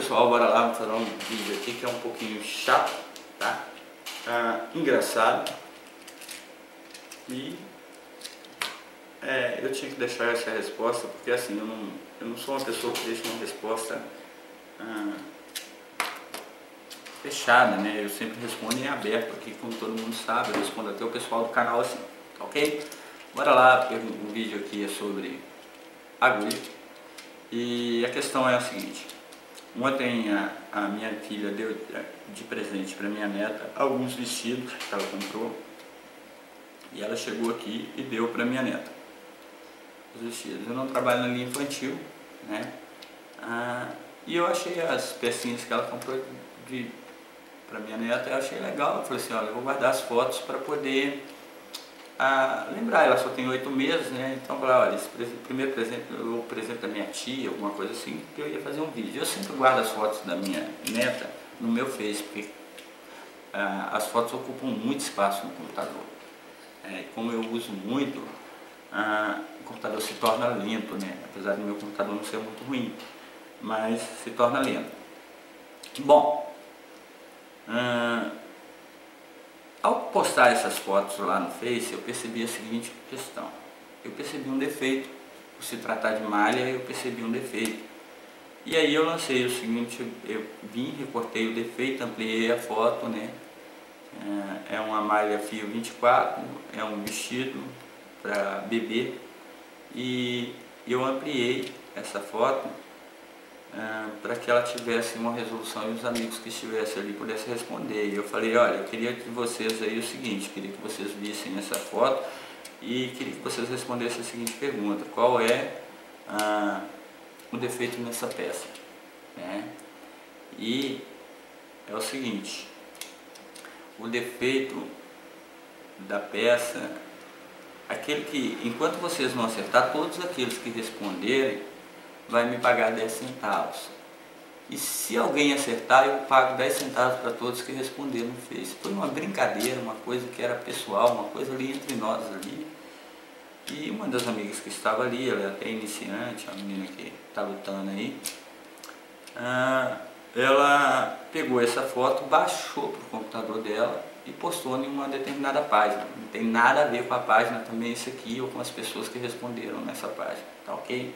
pessoal, bora lá, vamos fazer um vídeo aqui que é um pouquinho chato, tá? Engraçado. E eu tinha que deixar essa resposta, porque assim, eu não sou uma pessoa que deixa uma resposta fechada, né? Eu sempre respondo em aberto aqui, como todo mundo sabe, eu respondo até o pessoal do canal assim, tá ok? Bora lá, o vídeo aqui é sobre agulha. E a questão é a seguinte: ontem a minha filha deu de presente para minha neta alguns vestidos que ela comprou, e ela chegou aqui e deu para minha neta os vestidos. Eu não trabalho na linha infantil, né? E eu achei as pecinhas que ela comprou para minha neta, eu achei legal. Eu falei assim, olha, eu vou guardar as fotos para poder lembrar. Ela só tem 8 meses, né? Então eu falei, olha, esse primeiro presente, o presente da minha tia, alguma coisa assim, que eu ia fazer um vídeo. Eu sempre guardo as fotos da minha neta no meu Face, porque as fotos ocupam muito espaço no computador. Como eu uso muito, o computador se torna lento, né? Apesar do meu computador não ser muito ruim, mas se torna lento. Bom, ao postar essas fotos lá no Face, eu percebi a seguinte questão. Eu percebi um defeito. Por se tratar de malha, eu percebi um defeito. E aí eu lancei o seguinte, eu vim, recortei o defeito, ampliei a foto, né? É uma malha fio 24, é um vestido para bebê, e eu ampliei essa foto para que ela tivesse uma resolução e os amigos que estivessem ali pudessem responder. E eu falei, olha, eu queria que vocês aí o seguinte, queria que vocês vissem essa foto e queria que vocês respondessem a seguinte pergunta: qual é o defeito nessa peça, né? E é o seguinte: o defeito da peça, aquele que, enquanto vocês não acertar, todos aqueles que responderem vai me pagar 10 centavos. E se alguém acertar, eu pago 10 centavos para todos que responderam no Face. Foi uma brincadeira, uma coisa que era pessoal, uma coisa ali entre nós ali. E uma das amigas que estava ali, ela é até iniciante, a menina que está lutando aí, ela pegou essa foto, baixou para o computador dela e postou em uma determinada página. Não tem nada a ver com a página também isso aqui, ou com as pessoas que responderam nessa página, tá ok?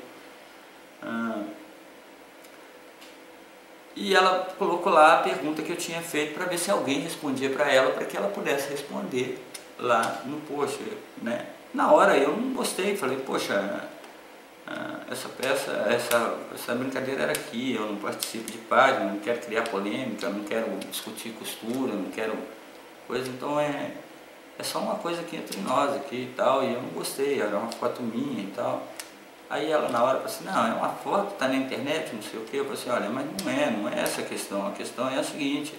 E ela colocou lá a pergunta que eu tinha feito para ver se alguém respondia para ela, para que ela pudesse responder lá no post, né? Na hora eu não gostei, falei, poxa, essa peça, essa brincadeira era aqui, eu não participo de página, não quero criar polêmica, não quero discutir costura, não quero coisa, então é só uma coisa aqui entre nós aqui e tal, e eu não gostei, era uma foto minha e tal. Aí ela na hora falou assim, não, é uma foto, tá na internet, não sei o que. Eu falei assim, olha, mas não é essa a questão é a seguinte,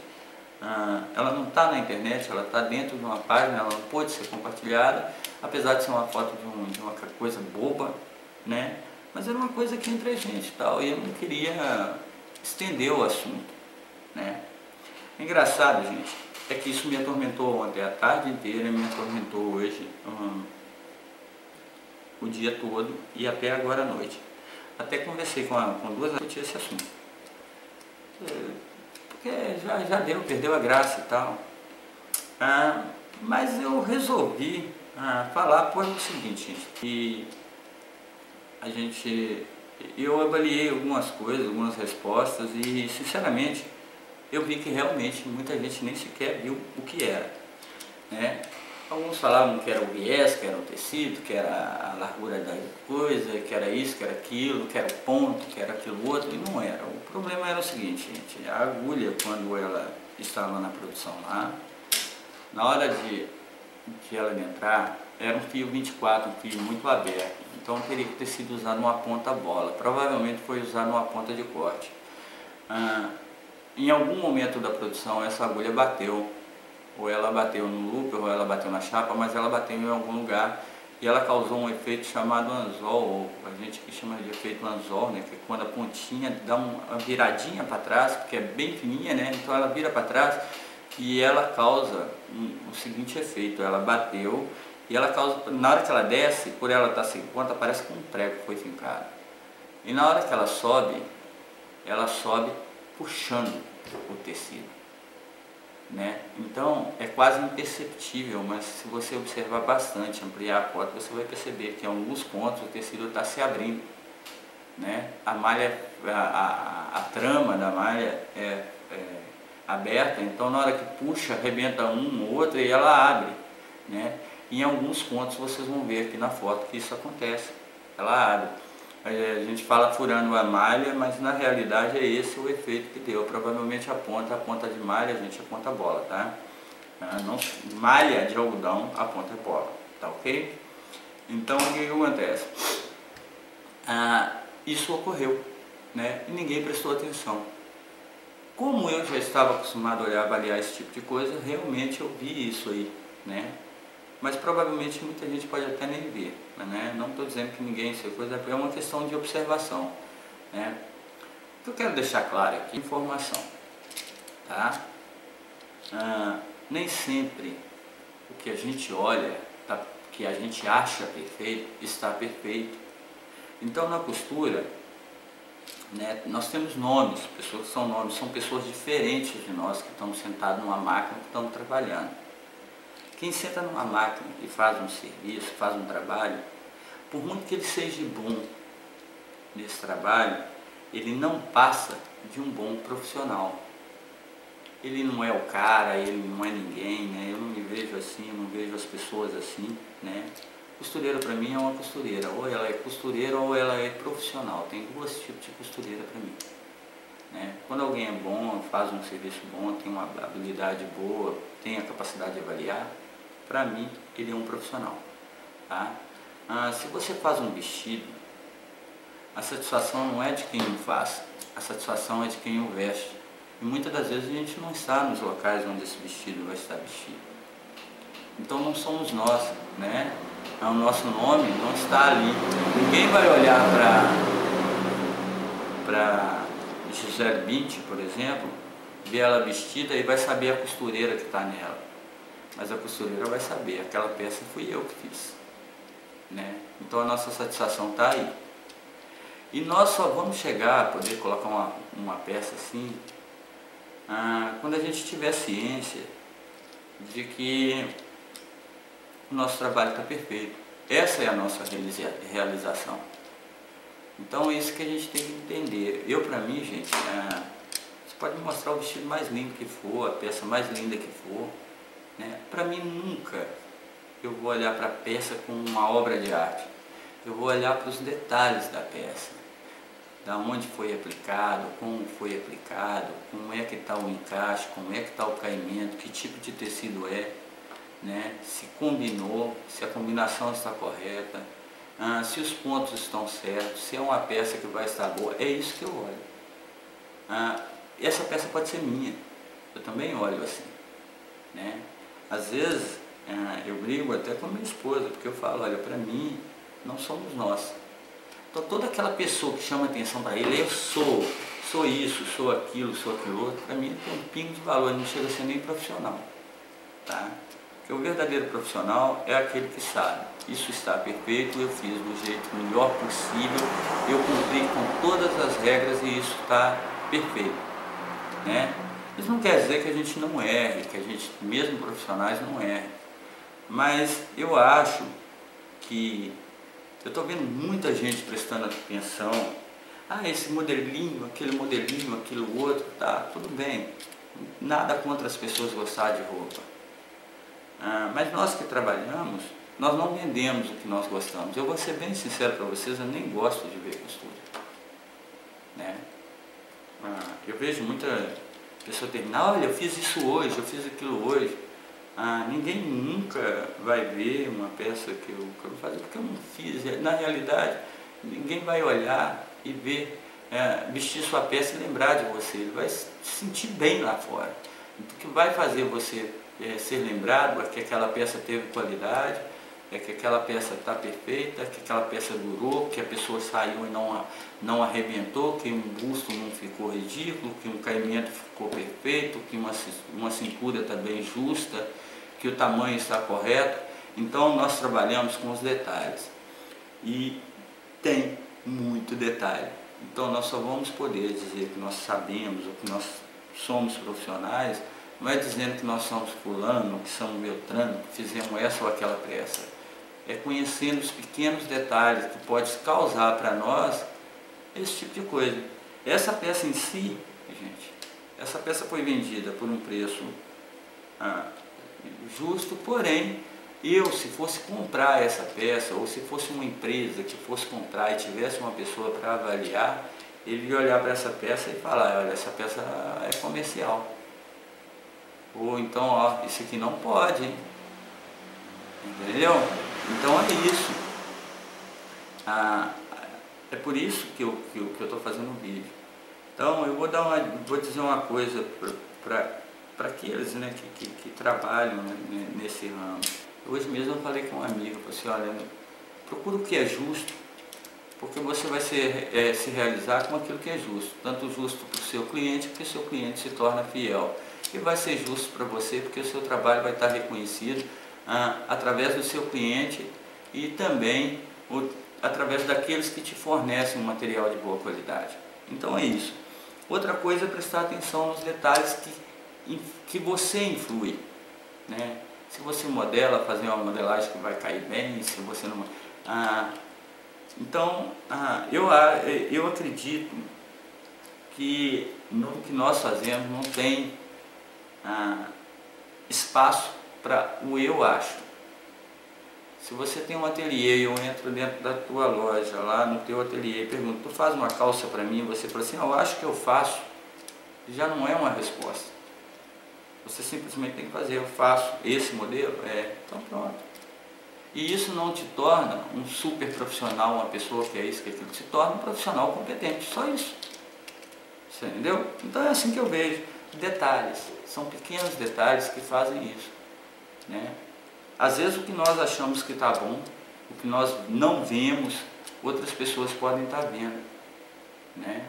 ela não está na internet, ela está dentro de uma página, ela não pode ser compartilhada, apesar de ser uma foto de uma coisa boba, né? Mas era uma coisa aqui entre a gente e tal, e eu não queria estender o assunto, né? Engraçado, gente, é que isso me atormentou ontem a tarde inteira, me atormentou hoje, o dia todo e até agora à noite. Até conversei com duas discutir esse assunto. Porque já perdeu a graça e tal. Mas eu resolvi falar por o seguinte, gente, que eu avaliei algumas coisas, algumas respostas e sinceramente eu vi que realmente muita gente nem sequer viu o que era, né? Alguns falavam que era o viés, que era o tecido, que era a largura da coisa, que era isso, que era aquilo, que era o ponto, que era aquilo outro, e não era. O problema era o seguinte, gente, a agulha, quando ela estava na produção lá, na hora de ela entrar, era um fio 24, um fio muito aberto, então teria que ter sido usado uma ponta bola, provavelmente foi usado uma ponta de corte. Em algum momento da produção essa agulha bateu, ou ela bateu no loop, ou ela bateu na chapa, mas ela bateu em algum lugar e ela causou um efeito chamado anzol, ou a gente que chama de efeito anzol, né, que é quando a pontinha dá uma viradinha para trás, porque é bem fininha, né, então ela vira para trás e ela causa o seguinte efeito: ela bateu e ela causa, na hora que ela desce, por ela estar sem ponta, parece que um prego foi fincado, e na hora que ela sobe puxando o tecido, né? Então é quase imperceptível, mas se você observar bastante, ampliar a foto, você vai perceber que em alguns pontos o tecido está se abrindo, né? A malha, a trama da malha é aberta, então na hora que puxa, arrebenta um ou outro e ela abre, né? Em alguns pontos vocês vão ver aqui na foto que isso acontece, ela abre. A gente fala furando a malha, mas na realidade é esse o efeito que deu. Provavelmente a ponta de malha, gente, a ponta bola, tá? Não, malha de algodão, a ponta é bola, tá ok? Então o que acontece? Isso ocorreu, né? E ninguém prestou atenção. Como eu já estava acostumado a olhar, avaliar esse tipo de coisa, realmente eu vi isso aí, né? Mas provavelmente muita gente pode até nem ver, né? Não estou dizendo que ninguém, isso é uma questão de observação, né? O que eu quero deixar claro aqui, informação, tá? Nem sempre o que a gente olha, que a gente acha perfeito, está perfeito. Então na costura, né, nós temos nomes, pessoas que são nomes, são pessoas diferentes de nós que estamos sentados numa máquina, que estamos trabalhando. Quem senta numa máquina e faz um serviço, faz um trabalho, por muito que ele seja bom nesse trabalho, ele não passa de um bom profissional. Ele não é o cara, ele não é ninguém, né? Eu não me vejo assim, eu não vejo as pessoas assim, né? Costureira para mim é uma costureira, ou ela é costureira ou ela é profissional. Tem dois tipos de costureira para mim, né? Quando alguém é bom, faz um serviço bom, tem uma habilidade boa, tem a capacidade de avaliar, para mim ele é um profissional, tá? Se você faz um vestido, a satisfação não é de quem o faz, a satisfação é de quem o veste. E muitas das vezes a gente não está nos locais onde esse vestido vai estar vestido. Então não somos nós, né? O nosso nome não está ali. Ninguém vai olhar para Gisele Bündchen, por exemplo, ver ela vestida e vai saber a costureira que está nela. Mas a costureira vai saber, aquela peça fui eu que fiz, né? Então a nossa satisfação está aí. E nós só vamos chegar a poder colocar uma peça assim, quando a gente tiver ciência de que o nosso trabalho está perfeito. Essa é a nossa realização. Então é isso que a gente tem que entender. Para mim, gente, você pode me mostrar o vestido mais lindo que for, a peça mais linda que for, né? Para mim nunca eu vou olhar para a peça como uma obra de arte. Eu vou olhar para os detalhes da peça, da onde foi aplicado, como foi aplicado, como é que está o encaixe, como é que está o caimento, que tipo de tecido é, né? Se combinou, se a combinação está correta, se os pontos estão certos, se é uma peça que vai estar boa. É isso que eu olho. Essa peça pode ser minha, eu também olho assim, né? Às vezes eu brigo até com a minha esposa, porque eu falo, olha, para mim não somos nós. Então toda aquela pessoa que chama atenção para ele, eu sou isso, sou aquilo outro, para mim tem um pingo de valor, não chega a ser nem profissional, tá? Porque o verdadeiro profissional é aquele que sabe, isso está perfeito, eu fiz do jeito melhor possível, eu cumpri com todas as regras e isso está perfeito, né? Isso não quer dizer que a gente não erre, que a gente, mesmo profissionais, não erre, mas eu acho que eu estou vendo muita gente prestando atenção, esse modelinho, aquilo outro, tá, tudo bem, nada contra as pessoas gostarem de roupa, mas nós que trabalhamos, nós não vendemos o que nós gostamos. Eu vou ser bem sincero para vocês, eu nem gosto de ver costura, né? Eu vejo muita pessoa terminar, olha, eu fiz isso hoje, eu fiz aquilo hoje. Ninguém nunca vai ver uma peça que eu vou fazer, porque eu não fiz. Na realidade, ninguém vai olhar e ver, vestir sua peça e lembrar de você. Ele vai se sentir bem lá fora. O que vai fazer você ser lembrado é que aquela peça teve qualidade, é que aquela peça está perfeita, que aquela peça durou, que a pessoa saiu e não arrebentou, que um busto não ficou ridículo, que um caimento ficou perfeito, que uma cintura está bem justa, que o tamanho está correto. Então nós trabalhamos com os detalhes. E tem muito detalhe. Então nós só vamos poder dizer que nós sabemos ou que nós somos profissionais, não é dizendo que nós somos fulano, que somos beltrano, que fizemos essa ou aquela peça. É conhecendo os pequenos detalhes que pode causar para nós esse tipo de coisa. Essa peça em si, gente, essa peça foi vendida por um preço justo, porém, se fosse comprar essa peça, ou se fosse uma empresa que fosse comprar e tivesse uma pessoa para avaliar, ele ia olhar para essa peça e falar, olha, essa peça é comercial. Ou então, ó, isso aqui não pode, hein? Entendeu? Então é isso. É por isso que eu estou fazendo um vídeo. Então eu vou dizer uma coisa para aqueles, né, que trabalham, né, nesse ramo. Hoje mesmo eu falei com um amigo, falei assim, olha, procura o que é justo, porque você vai se realizar com aquilo que é justo. Tanto justo para o seu cliente, porque o seu cliente se torna fiel. E vai ser justo para você, porque o seu trabalho vai estar reconhecido através do seu cliente e também através daqueles que te fornecem um material de boa qualidade. Então é isso. Outra coisa é prestar atenção nos detalhes que você influi, né? Se você modela, fazer uma modelagem que vai cair bem, se você não... Então, eu acredito que no que nós fazemos não tem espaço para o eu acho. Se você tem um ateliê e eu entro dentro da tua loja, lá no teu ateliê, e pergunto, tu faz uma calça para mim? Você fala assim, eu acho que eu faço. Já não é uma resposta. Você simplesmente tem que fazer, eu faço esse modelo? Então pronto. E isso não te torna um super profissional, uma pessoa que é isso, que é aquilo. Te torna um profissional competente, só isso. Você entendeu? Então é assim que eu vejo. Detalhes, são pequenos detalhes que fazem isso, né? Às vezes o que nós achamos que está bom, o que nós não vemos, outras pessoas podem estar vendo, né?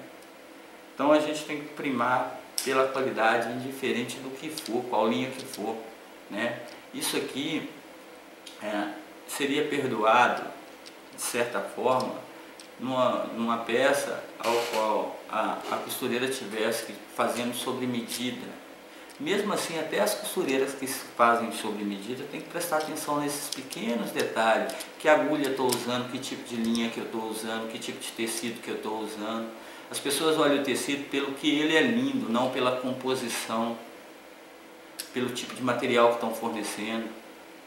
Então a gente tem que primar pela qualidade, indiferente do que for, qual linha que for, né? Isso aqui seria perdoado, de certa forma, numa peça ao qual a costureira estivesse fazendo sobre medida. Mesmo assim, até as costureiras que fazem sobre medida tem que prestar atenção nesses pequenos detalhes. Que agulha eu estou usando, que tipo de linha que eu estou usando, que tipo de tecido que eu estou usando. As pessoas olham o tecido pelo que ele é lindo, não pela composição, pelo tipo de material que estão fornecendo.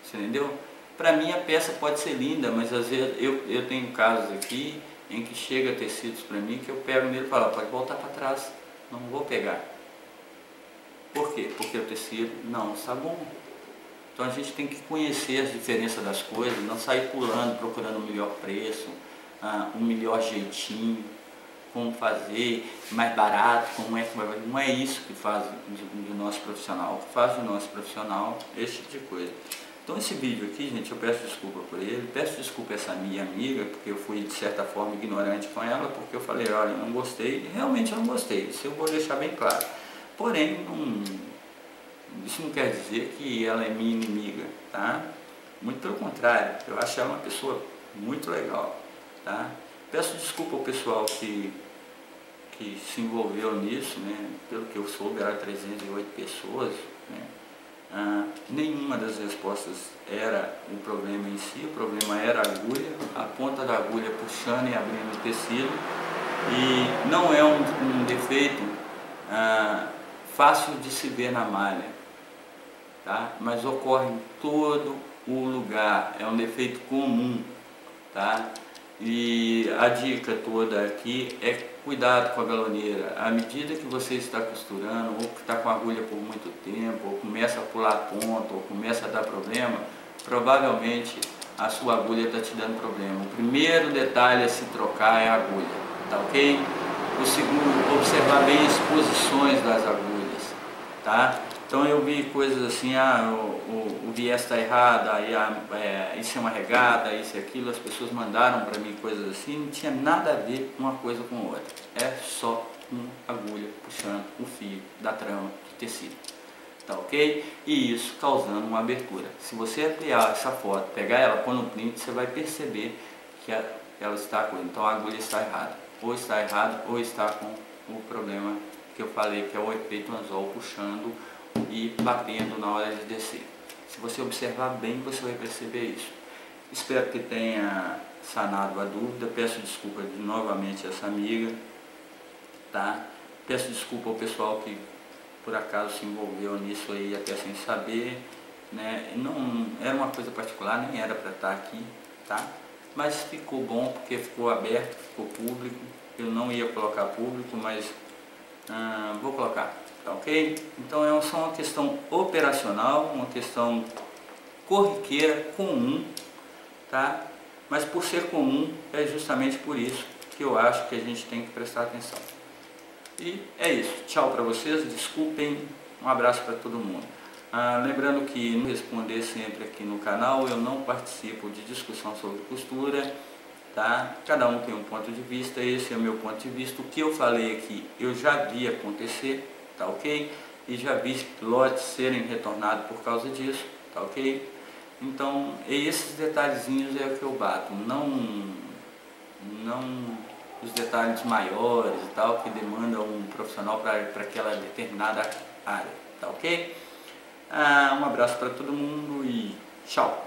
Você entendeu? Para mim a peça pode ser linda, mas às vezes eu tenho casos aqui em que chega tecidos para mim que eu pego nele e falo, pode voltar para trás, não vou pegar. Por quê? Porque o tecido não está bom. Então a gente tem que conhecer as diferenças das coisas, não sair pulando, procurando o melhor preço, o melhor jeitinho, como fazer, mais barato, como é que vai... Não é isso que faz do nosso profissional. O que faz do nosso profissional é esse tipo de coisa. Então esse vídeo aqui, gente, eu peço desculpa por ele, peço desculpa a essa minha amiga, porque eu fui de certa forma ignorante com ela, porque eu falei, olha, eu não gostei, realmente eu não gostei, isso eu vou deixar bem claro. Porém, isso não quer dizer que ela é minha inimiga, tá? Muito pelo contrário, eu acho ela uma pessoa muito legal, tá? Peço desculpa ao pessoal que se envolveu nisso, né? Pelo que eu soube, era 308 pessoas, né? Nenhuma das respostas era o problema em si, o problema era a agulha, a ponta da agulha puxando e abrindo o tecido, e não é um defeito fácil de se ver na malha, tá? Mas ocorre em todo o lugar, é um defeito comum, tá? E a dica toda aqui é cuidado com a galoneira. À medida que você está costurando, ou que está com a agulha por muito tempo, ou começa a pular ponto, ou começa a dar problema, provavelmente a sua agulha está te dando problema. O primeiro detalhe a se trocar é a agulha, tá ok? O segundo, observar bem as posições das agulhas, tá? Então eu vi coisas assim, o viés está errado, aí isso é uma regada, isso e aquilo, as pessoas mandaram para mim coisas assim, não tinha nada a ver uma coisa com outra, é só uma agulha puxando o fio da trama de tecido, tá ok? E isso causando uma abertura. Se você ampliar essa foto, pegar ela, pôr no print, você vai perceber que ela está com, então a agulha está errada. ou está errado ou está com o problema que eu falei, que é o efeito anzol puxando e batendo na hora de descer. Se você observar bem, você vai perceber isso. Espero que tenha sanado a dúvida. Peço desculpa novamente a essa amiga, tá? Peço desculpa ao pessoal que por acaso se envolveu nisso aí até sem saber, né? Não era uma coisa particular, nem era para estar aqui, tá? Mas ficou bom porque ficou aberto, ficou público. Eu não ia colocar público, mas vou colocar, tá ok? Então é só uma questão operacional, uma questão corriqueira, comum, tá? Mas por ser comum, é justamente por isso que eu acho que a gente tem que prestar atenção. E é isso. Tchau para vocês, desculpem, um abraço para todo mundo. Lembrando que não responder sempre aqui no canal, eu não participo de discussão sobre costura, tá? Cada um tem um ponto de vista, esse é o meu ponto de vista. O que eu falei aqui, eu já vi acontecer, tá ok? E já vi lotes serem retornados por causa disso, tá ok? Então, esses detalhezinhos é o que eu bato, não os detalhes maiores e tal, que demandam um profissional para aquela determinada área, tá ok? Um abraço para todo mundo e tchau!